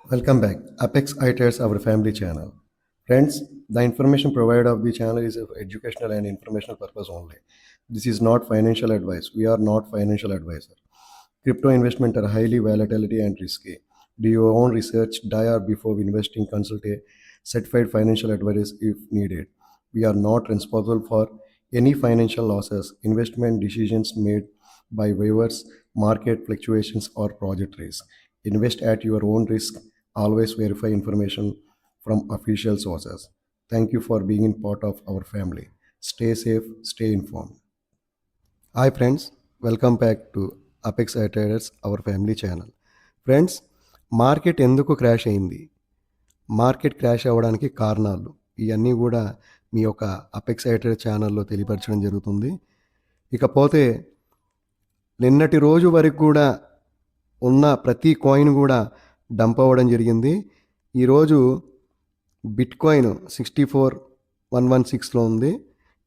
Welcome back. Apex iTrades, our family channel. Friends, the information provided of the channel is of educational and informational purpose only. This is not financial advice. We are not financial advisor. Crypto investment are highly volatility and risky. Do your own research, prior before investing, consult a certified financial advisor if needed. We are not responsible for any financial losses, investment decisions made by waivers, market fluctuations, or project risk. Invest at your own risk. Always verify information from official sources. Thank you for being part of our family. Stay safe, stay informed. Hi friends, welcome back to Apex Traders, our family channel. Friends, market ఎందుకు crash అయింది, market crash అవ్వడానికి కారణాలు ఇవన్నీ కూడా మీ యొక్క apex trader ఛానల్లో తెలియపరచడం జరుగుతుంది. ఇకపోతే నిన్నటి రోజు వరకు కూడా ఉన్న ప్రతి కాయిన్ కూడా డంప్ అవ్వడం జరిగింది. ఈరోజు బిట్ కాయిన్ 64,116లో ఉంది.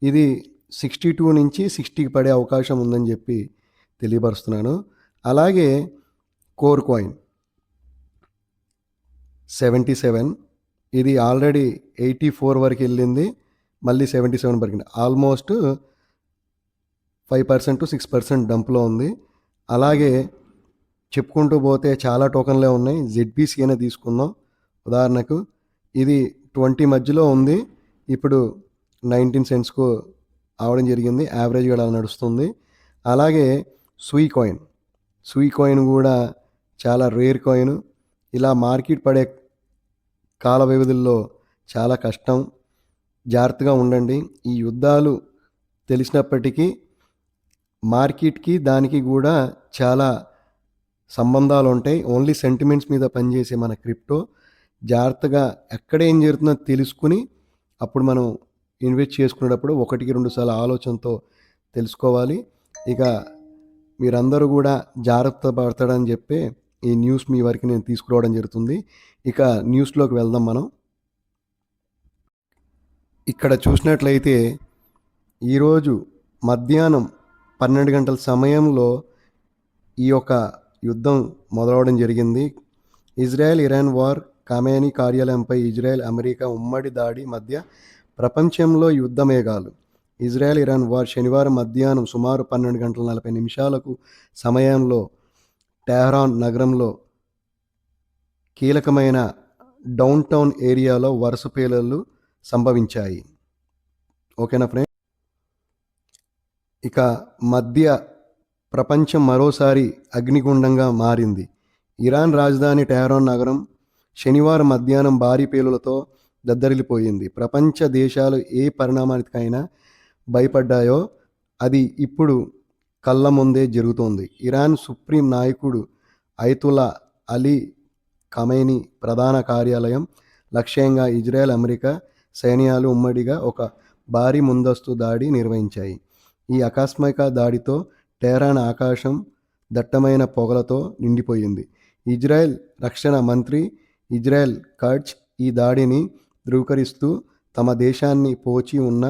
ఇది 62 నుంచి 60కి పడే అవకాశం ఉందని చెప్పి తెలియపరుస్తున్నాను. అలాగే కోర్ కాయిన్ 77, ఇది ఆల్రెడీ 84 వరకు వెళ్ళింది, మళ్ళీ 77 వరకు, ఆల్మోస్ట్ 5% to 6% డంప్లో ఉంది. అలాగే చెప్పుకుంటూ పోతే చాలా టోకన్లే ఉన్నాయి. ZBC అనే తీసుకుందాం ఉదాహరణకు, ఇది 20 మధ్యలో ఉంది, ఇప్పుడు 19 సెంట్స్కు అవడం జరిగింది, యావరేజ్గా అలా నడుస్తుంది. అలాగే సూయి కాయిన్ కూడా చాలా రేర్ కాయిన్. ఇలా మార్కెట్ పడే కాల వ్యవధుల్లో చాలా కష్టం, జాగ్రత్తగా ఉండండి. ఈ యుద్ధాలు తెలిసినప్పటికీ మార్కెట్కి దానికి కూడా చాలా సంబంధాలు ఉంటాయి. ఓన్లీ సెంటిమెంట్స్ మీద పనిచేసే మన క్రిప్టో జాగ్రత్తగా ఎక్కడ ఏం జరుగుతుందో తెలుసుకుని అప్పుడు మనం ఇన్వెస్ట్ చేసుకునేటప్పుడు 1-2 సార్లు ఆలోచనతో తెలుసుకోవాలి. ఇక మీరందరూ కూడా జాగ్రత్త పడతాడని చెప్పి ఈ న్యూస్ మీ వరకు నేను తీసుకురావడం జరుగుతుంది. ఇక న్యూస్లోకి వెళ్దాం మనం. ఇక్కడ చూసినట్లయితే ఈరోజు మధ్యాహ్నం 12 గంటల సమయంలో ఈ యొక్క యుద్ధం మొదలవడం జరిగింది. ఇజ్రాయెల్ ఇరాన్ వార్, ఖమేనీ కార్యాలయంపై ఇజ్రాయెల్ అమెరికా ఉమ్మడి దాడి మధ్య ప్రపంచంలో యుద్ధ మేఘాలు. ఇజ్రాయెల్ ఇరాన్ వార్ శనివారం మధ్యాహ్నం సుమారు 12:40 సమయంలో టెహరాన్ నగరంలో కీలకమైన డౌన్ టౌన్ ఏరియాలో వరుస పేలుళ్లు సంభవించాయి. ఓకేనా ఫ్రెండ్. ఇక మధ్య ప్రపంచం మరోసారి అగ్నిగుండంగా మారింది. ఇరాన్ రాజధాని టెహరాన్ నగరం శనివారం మధ్యాహ్నం భారీ పేలులతో దద్దరిల్లిపోయింది. ప్రపంచ దేశాలు ఏ పరిణామానికైనా భయపడ్డాయో అది ఇప్పుడు కళ్ళ ముందే జరుగుతోంది. ఇరాన్ సుప్రీం నాయకుడు అయతుల్లా అలీ ఖమేనీ ప్రధాన కార్యాలయం లక్ష్యంగా ఇజ్రాయెల్ అమెరికా సైన్యాలు ఉమ్మడిగా ఒక భారీ ముందస్తు దాడి నిర్వహించాయి. ఈ ఆకస్మిక దాడితో టెహరాన్ ఆకాశం దట్టమైన పొగలతో నిండిపోయింది. ఇజ్రాయెల్ రక్షణ మంత్రి ఇజ్రాయెల్ కట్జ్ ఈ దాడిని ధృవీకరిస్తూ తమ దేశాన్ని పోచి ఉన్న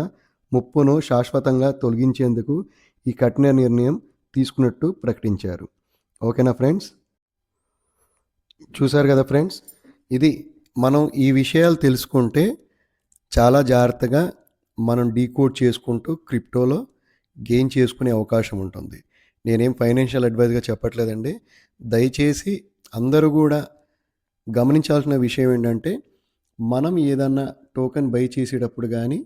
ముప్పును శాశ్వతంగా తొలగించేందుకు ఈ కఠిన నిర్ణయం తీసుకున్నట్టు ప్రకటించారు. ఓకేనా ఫ్రెండ్స్. చూశారు కదా ఫ్రెండ్స్, ఇది మనం ఈ విషయాలు తెలుసుకుంటే చాలా జాగ్రత్తగా మనం డీకోడ్ చేసుకుంటూ క్రిప్టోలో గెయిన్ చేసుకునే అవకాశం ఉంటుంది. నేనేం ఫైనాన్షియల్ అడ్వైజ్గా చెప్పట్లేదండి. దయచేసి అందరూ కూడా గమనించాల్సిన విషయం ఏంటంటే, మనం ఏదన్నా టోకెన్ బై చేసేటప్పుడు కానీ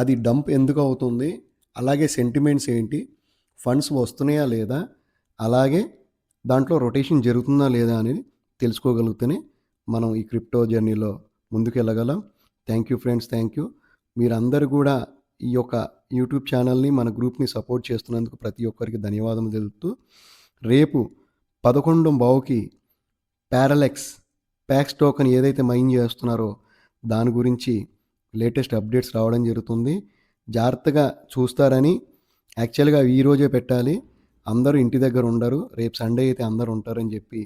అది డంప్ ఎందుకు అవుతుంది, అలాగే సెంటిమెంట్స్ ఏంటి, ఫండ్స్ వస్తున్నాయా లేదా, అలాగే దాంట్లో రొటేషన్ జరుగుతుందా లేదా అనేది తెలుసుకోగలిగితేనే మనం ఈ క్రిప్టో జర్నీలో ముందుకు వెళ్ళగలం. Thank you friends, thank you. మీరందరూ కూడా ఈ యొక్క యూట్యూబ్ ఛానల్ని, మన గ్రూప్ని సపోర్ట్ చేస్తున్నందుకు ప్రతి ఒక్కరికి ధన్యవాదాలు తెలుపుతూ, రేపు 11:15కి ప్యాక్స్ టోకెన్ ఏదైతే మైన్ చేస్తున్నారో దాని గురించి లేటెస్ట్ అప్డేట్స్ రావడం జరుగుతుంది. జాగ్రత్తగా చూస్తారని. యాక్చువల్గా ఈరోజే పెట్టాలి, అందరూ ఇంటి దగ్గర ఉండరు, రేపు సండే అయితే అందరూ ఉంటారని చెప్పి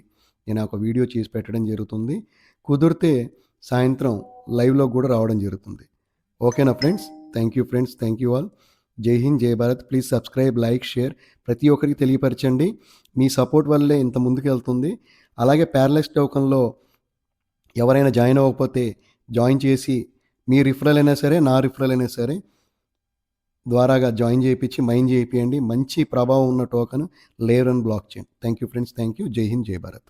నేను ఒక వీడియో చేసి పెట్టడం జరుగుతుంది. కుదిరితే సాయంత్రం లైవ్లో కూడా రావడం జరుగుతుంది. ఓకేనా friends. Thank you friends, thank you all. జై హింద్, జై Bharat. Please subscribe, like, share ప్రతి ఒక్కరికి తెలియపరచండి. మీ సపోర్ట్ వల్లే ఇంత ముందుకు వెళ్తుంది. అలాగే ప్యారలెక్స్ టోకెన్లో ఎవరైనా జాయిన్ అవ్వకపోతే జాయిన్ చేసి మీ రిఫరల్ అయినా సరే, నా రిఫరల్ అయినా సరే ద్వారాగా జాయిన్ చేయించి మైన్ చేయించండి. మంచి ప్రభావం ఉన్న token layer 1 block chain. Thank you friends. Thank you. జై హింద్, జై భారత్.